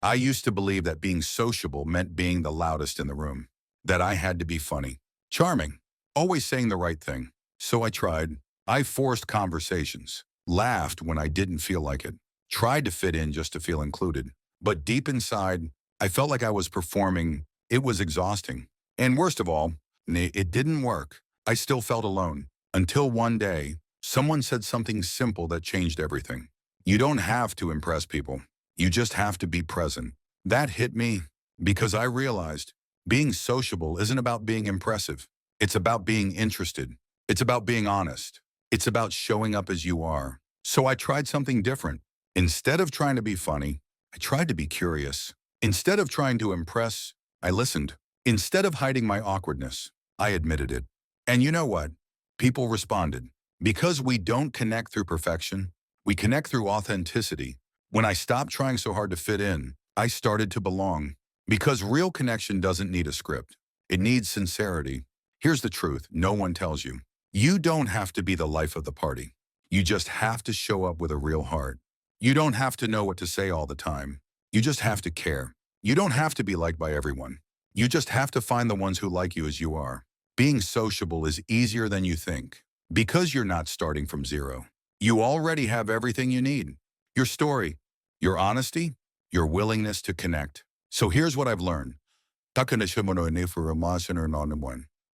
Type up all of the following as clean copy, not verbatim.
I used to believe that being sociable meant being the loudest in the room, that I had to be funny, charming, always saying the right thing. So I tried. I forced conversations, laughed when I didn't feel like it, tried to fit in just to feel included. But deep inside, I felt like I was performing. It was exhausting. And worst of all, it didn't work. I still felt alone. Until one day, someone said something simple that changed everything. You don't have to impress people. You just have to be present. That hit me because I realized being sociable isn't about being impressive. It's about being interested. It's about being honest. It's about showing up as you are. So I tried something different. Instead of trying to be funny, I tried to be curious. Instead of trying to impress, I listened. Instead of hiding my awkwardness, I admitted it. And you know what? People responded. Because we don't connect through perfection, we connect through authenticity. When I stopped trying so hard to fit in, I started to belong. Because real connection doesn't need a script. It needs sincerity. Here's the truth no one tells you. You don't have to be the life of the party. You just have to show up with a real heart. You don't have to know what to say all the time. You just have to care. You don't have to be liked by everyone. You just have to find the ones who like you as you are. Being sociable is easier than you think because you're not starting from zero. You already have everything you need. Your story, your honesty, your willingness to connect. So here's what I've learned.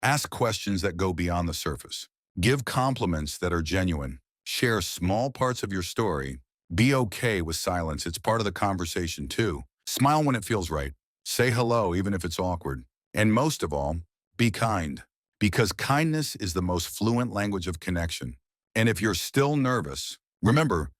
Ask questions that go beyond the surface. Give compliments that are genuine. Share small parts of your story. Be okay with silence. It's part of the conversation too. Smile when it feels right. Say hello even if it's awkward. And most of all, be kind. Because kindness is the most fluent language of connection. And if you're still nervous, remember,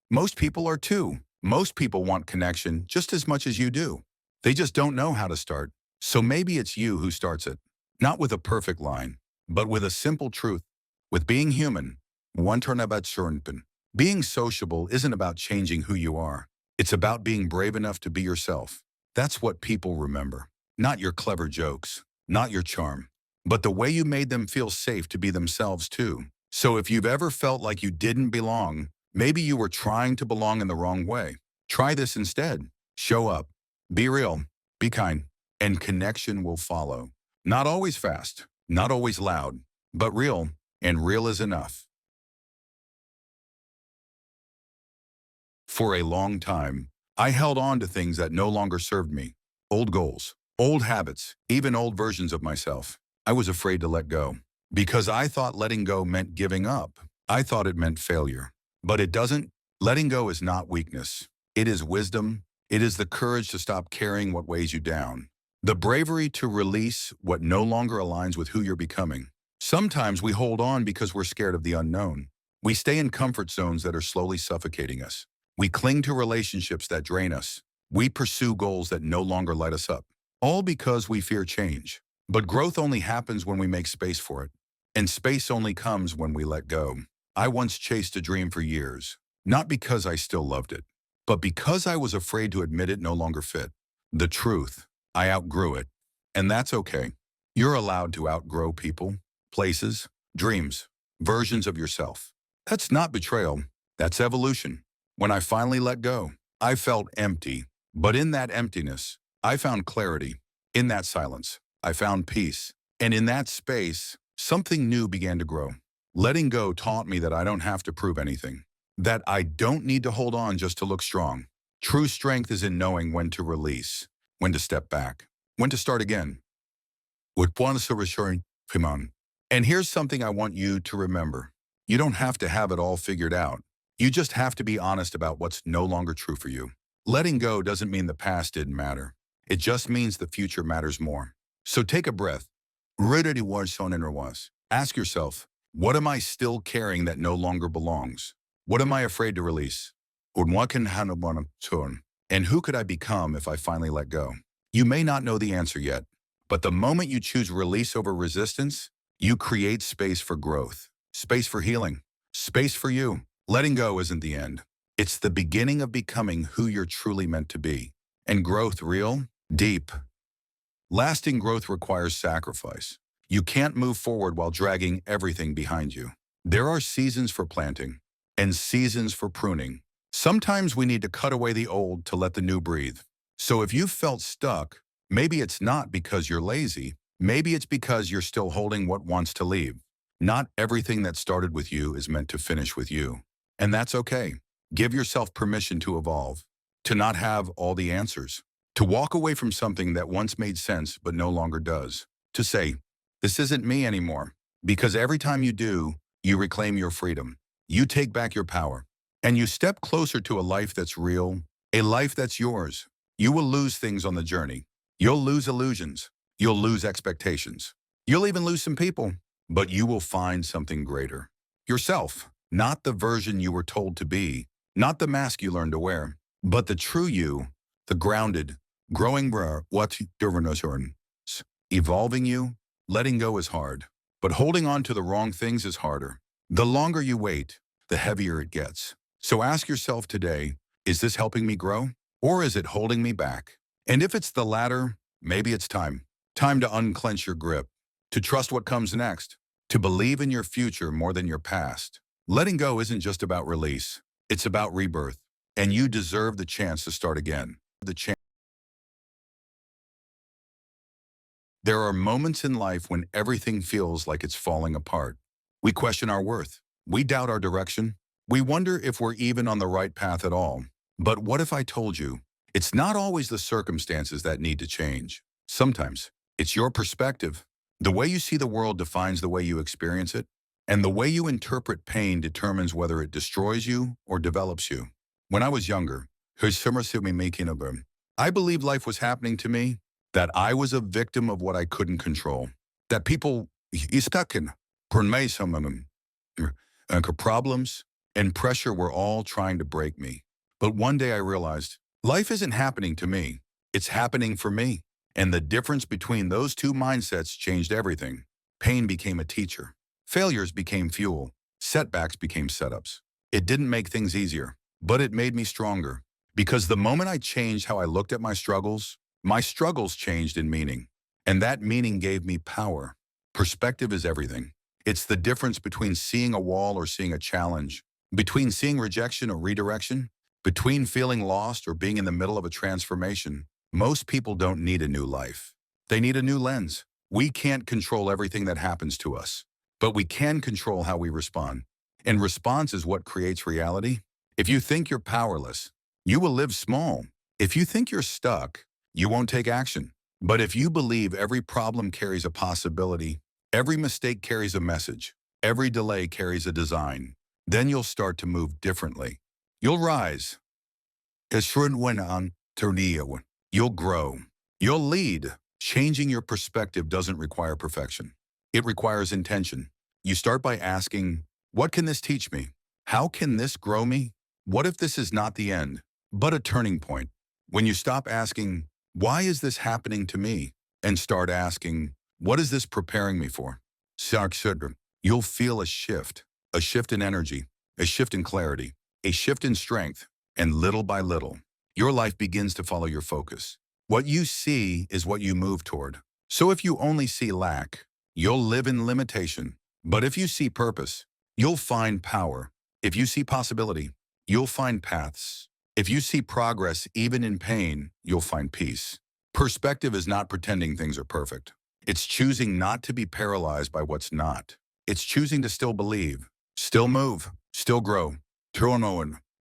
most people are too. Most people want connection just as much as you do. They just don't know how to start. So maybe it's you who starts it. Not with a perfect line, but with a simple truth. With being human, one turn about shurnpen. Being sociable isn't about changing who you are. It's about being brave enough to be yourself. That's what people remember. Not your clever jokes, not your charm, but the way you made them feel safe to be themselves too. So if you've ever felt like you didn't belong, maybe you were trying to belong in the wrong way. Try this instead. Show up. Be real. Be kind. And connection will follow. Not always fast, not always loud, but real, and real is enough. For a long time, I held on to things that no longer served me. Old goals, old habits, even old versions of myself. I was afraid to let go. Because I thought letting go meant giving up. I thought it meant failure. But it doesn't. Letting go is not weakness. It is wisdom. It is the courage to stop carrying what weighs you down. The bravery to release what no longer aligns with who you're becoming. Sometimes we hold on because we're scared of the unknown. We stay in comfort zones that are slowly suffocating us. We cling to relationships that drain us. We pursue goals that no longer light us up. All because we fear change. But growth only happens when we make space for it. And space only comes when we let go. I once chased a dream for years. Not because I still loved it, but because I was afraid to admit it no longer fit. The truth, I outgrew it. And that's okay. You're allowed to outgrow people, places, dreams, versions of yourself. That's not betrayal. That's evolution. When I finally let go, I felt empty. But in that emptiness, I found clarity. In that silence, I found peace. And in that space, something new began to grow. Letting go taught me that I don't have to prove anything. That I don't need to hold on just to look strong. True strength is in knowing when to release, when to step back, when to start again. And here's something I want you to remember. You don't have to have it all figured out. You just have to be honest about what's no longer true for you. Letting go doesn't mean the past didn't matter. It just means the future matters more. So take a breath. Ask yourself, what am I still carrying that no longer belongs? What am I afraid to release? And who could I become if I finally let go? You may not know the answer yet, but the moment you choose release over resistance, you create space for growth, space for healing, space for you. Letting go isn't the end. It's the beginning of becoming who you're truly meant to be. And growth real, deep. Lasting growth requires sacrifice. You can't move forward while dragging everything behind you. There are seasons for planting and seasons for pruning, Sometimes we need to cut away the old to let the new breathe. So if you felt stuck, maybe it's not because you're lazy. Maybe it's because you're still holding what wants to leave. Not everything that started with you is meant to finish with you. And that's okay. Give yourself permission to evolve, to not have all the answers, to walk away from something that once made sense but no longer does, to say, this isn't me anymore. Because every time you do, you reclaim your freedom. You take back your power. And you step closer to a life that's real, a life that's yours. You will lose things on the journey. You'll lose illusions. You'll lose expectations. You'll even lose some people, but you will find something greater. Yourself, not the version you were told to be, not the mask you learned to wear, but the true you, the grounded, growing what evolving you. Letting go is hard, but holding on to the wrong things is harder. The longer you wait, the heavier it gets. So ask yourself today, is this helping me grow? Or is it holding me back? And if it's the latter, maybe it's time. Time to unclench your grip, to trust what comes next, to believe in your future more than your past. Letting go isn't just about release. It's about rebirth. And you deserve the chance to start again. There are moments in life when everything feels like it's falling apart. We question our worth. We doubt our direction. We wonder if we're even on the right path at all. But what if I told you, it's not always the circumstances that need to change. Sometimes it's your perspective. The way you see the world defines the way you experience it. And the way you interpret pain determines whether it destroys you or develops you. When I was younger, I believed life was happening to me, that I was a victim of what I couldn't control, that people stuck in problems and pressure were all trying to break me. But one day I realized life isn't happening to me, it's happening for me. And the difference between those two mindsets changed everything. Pain became a teacher. Failures became fuel. Setbacks became setups. It didn't make things easier, but it made me stronger. Because the moment I changed how I looked at my struggles changed in meaning. And that meaning gave me power. Perspective is everything. It's the difference between seeing a wall or seeing a challenge, between seeing rejection or redirection, between feeling lost or being in the middle of a transformation. Most people don't need a new life. They need a new lens. We can't control everything that happens to us, but we can control how we respond. And response is what creates reality. If you think you're powerless, you will live small. If you think you're stuck, you won't take action. But if you believe every problem carries a possibility, every mistake carries a message, every delay carries a design, then you'll start to move differently. You'll rise. You'll grow. You'll lead. Changing your perspective doesn't require perfection. It requires intention. You start by asking, what can this teach me? How can this grow me? What if this is not the end, but a turning point? When you stop asking, why is this happening to me? And start asking, what is this preparing me for? You'll feel a shift in energy, a shift in clarity, a shift in strength, and little by little, your life begins to follow your focus. What you see is what you move toward. So if you only see lack, you'll live in limitation. But if you see purpose, you'll find power. If you see possibility, you'll find paths. If you see progress, even in pain, you'll find peace. Perspective is not pretending things are perfect. It's choosing not to be paralyzed by what's not. It's choosing to still believe, still move, still grow,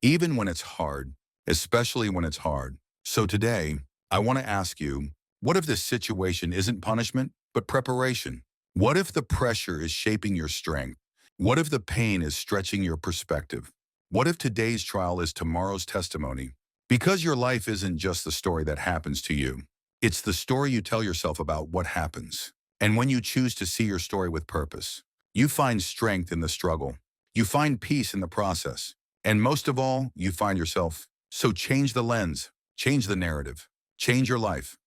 even when it's hard, especially when it's hard. So today, I want to ask you, what if this situation isn't punishment, but preparation? What if the pressure is shaping your strength? What if the pain is stretching your perspective? What if today's trial is tomorrow's testimony? Because your life isn't just the story that happens to you. It's the story you tell yourself about what happens. And when you choose to see your story with purpose, you find strength in the struggle. You find peace in the process. And most of all, you find yourself. So change the lens, change the narrative, change your life.